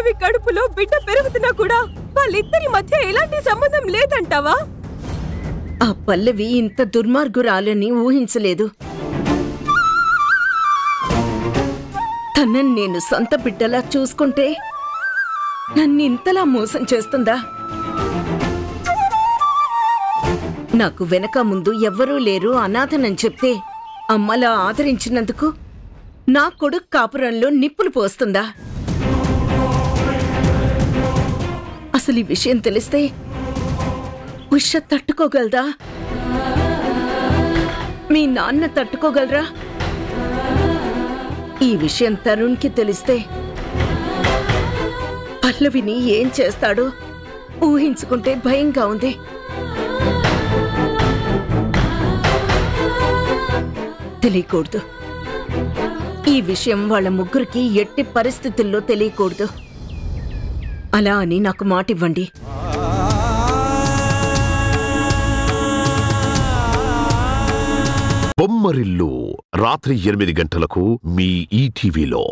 పల్లవి కడుపులో బిడ్డ పెరుగుతున్నా కూడా వాళ్ళిద్దరి మధ్య ఎలాంటి సంబంధం లేదంటావా? ఆ పల్లవి ఇంత దుర్మార్గురాలని ఊహించలేదు. తనని నేను సొంత బిడ్డలా చూసుకుంటే నన్నింతలా మోసం చేస్తుందా? నాకు వెనక ముందు ఎవ్వరూ లేరు, అనాథనని చెప్తే అమ్మలా ఆదరించినందుకు నా కొడుకు కాపురంలో నిప్పులు పోస్తుందా? అసలు ఈ విషయం తెలిస్తే ఉష తట్టుకోగలదా? మీ నాన్న తట్టుకోగలరా? ఈ విషయం తరుణ్కి తెలిస్తే పల్లవిని ఏం చేస్తాడో ఊహించుకుంటే భయంగా ఉంది. తెలియకూడదు. ఈ విషయం వాళ్ళ ముగ్గురికి ఎట్టి పరిస్థితుల్లో తెలియకూడదు. అలా అని నాకు మాటివ్వండి. బొమ్మరిల్లు రాత్రి 8 గంటలకు మీ ఈటీవీలో.